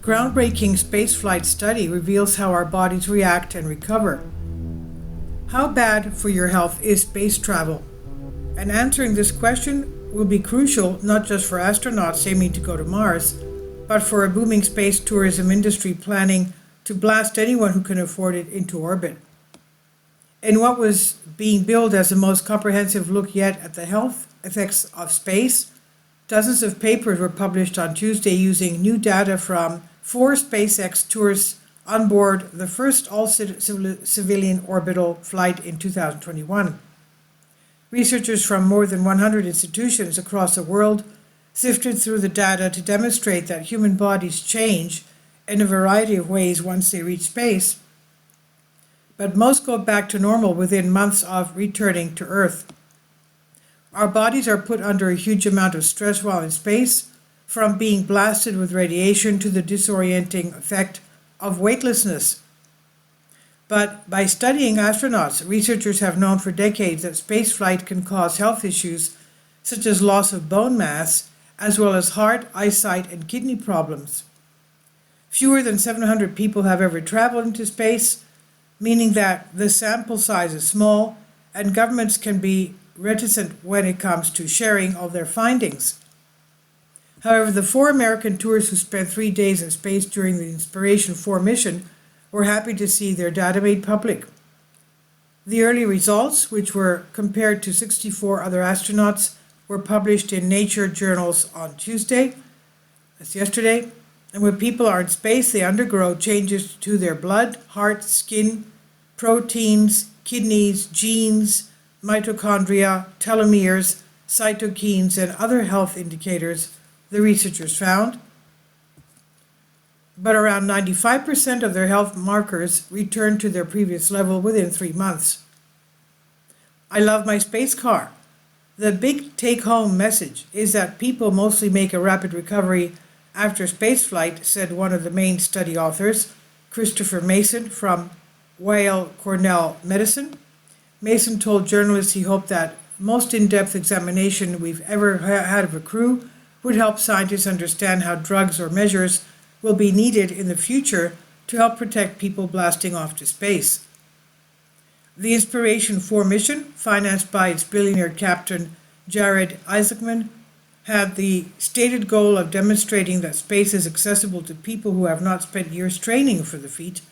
Groundbreaking spaceflight study reveals how our bodies react and recover. How bad for your health is space travel? And answering this question will be crucial not just for astronauts aiming to go to Mars, but for a booming space tourism industry planning to blast anyone who can afford it into orbit. In what was being billed as the most comprehensive look yet at the health effects of space, dozens of papers were published on Tuesday using new data from 4 SpaceX tourists on board the first all-civilian orbital flight in 2021. Researchers from more than 100 institutions across the world sifted through the data to demonstrate that human bodies change in a variety of ways once they reach space, but most go back to normal within months of returning to Earth. Our bodies are put under a huge amount of stress while in space, from being blasted with radiation to the disorienting effect of weightlessness. But by studying astronauts, researchers have known for decades that spaceflight can cause health issues such as loss of bone mass, as well as heart, eyesight, and kidney problems. Fewer than 700 people have ever traveled into space, meaning that the sample size is small, and governments can be reticent when it comes to sharing of their findings. However, the 4 American tourists who spent 3 days in space during the Inspiration 4 mission were happy to see their data made public. The early results, which were compared to 64 other astronauts, were published in Nature journals on Tuesday, that's yesterday, and when people are in space, they undergo changes to their blood, heart, skin, proteins, kidneys, genes, mitochondria, telomeres, cytokines, and other health indicators, the researchers found. But around 95% of their health markers returned to their previous level within 3 months. I love my space car. The big take-home message is that people mostly make a rapid recovery after spaceflight, said one of the main study authors, Christopher Mason from Weill Cornell Medicine. Mason told journalists he hoped that most in-depth examination we've ever had of a crew would help scientists understand how drugs or measures will be needed in the future to help protect people blasting off to space. The Inspiration 4 mission, financed by its billionaire captain Jared Isaacman, had the stated goal of demonstrating that space is accessible to people who have not spent years training for the feat.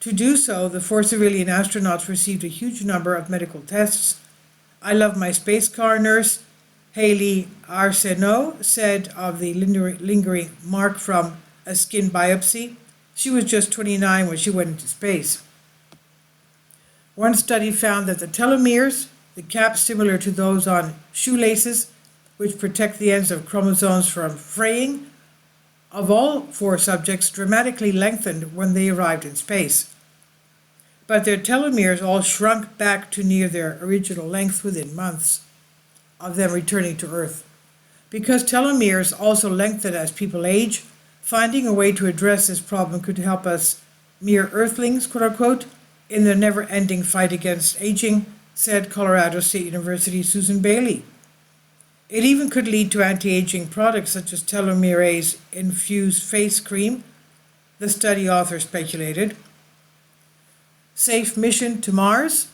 To do so, the 4 civilian astronauts received a huge number of medical tests. I love my space car, nurse Haley Arsenault said of the lingering mark from a skin biopsy. She was just 29 when she went into space. One study found that the telomeres, the caps similar to those on shoelaces, which protect the ends of chromosomes from fraying, of all 4 subjects dramatically lengthened when they arrived in space. But their telomeres all shrunk back to near their original length within months of them returning to Earth. Because telomeres also lengthen as people age, finding a way to address this problem could help us mere earthlings, quote-unquote, in the never-ending fight against aging, said Colorado State University's Susan Bailey. It even could lead to anti-aging products such as telomerase-infused face cream, the study author speculated. Safe mission to Mars?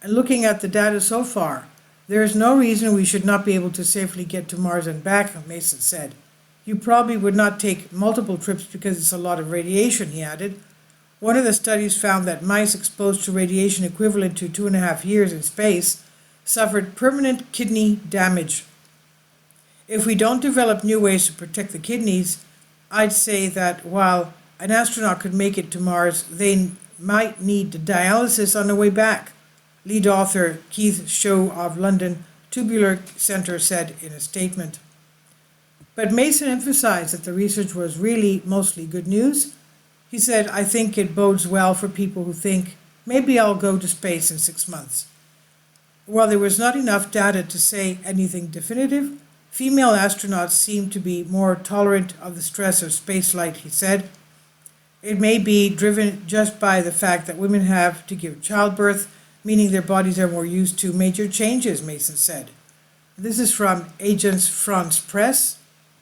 And looking at the data so far, there is no reason we should not be able to safely get to Mars and back, Mason said. You probably would not take multiple trips because it's a lot of radiation, he added. One of the studies found that mice exposed to radiation equivalent to 2.5 years in space suffered permanent kidney damage. If we don't develop new ways to protect the kidneys, I'd say that while an astronaut could make it to Mars, they might need dialysis on the way back, lead author Keith Shaw of London Tubular Centre said in a statement. But Mason emphasized that the research was really mostly good news. He said, I think it bodes well for people who think, maybe I'll go to space in 6 months. While there was not enough data to say anything definitive, female astronauts seem to be more tolerant of the stress of spaceflight, he said. It may be driven just by the fact that women have to give childbirth, meaning their bodies are more used to major changes, Mason said. This is from Agence France Presse.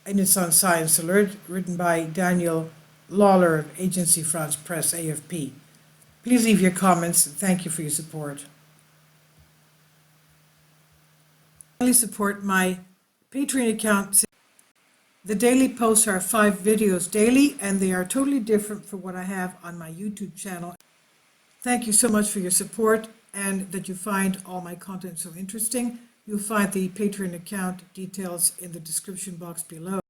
and it's on Science Alert, written by Daniel Lawler of Agency France Presse, AFP. Please leave your comments, and thank you for your support. Please support my Patreon account. The daily posts are 5 videos daily, and they are totally different from what I have on my YouTube channel. Thank you so much for your support and that you find all my content so interesting. You'll find the Patreon account details in the description box below.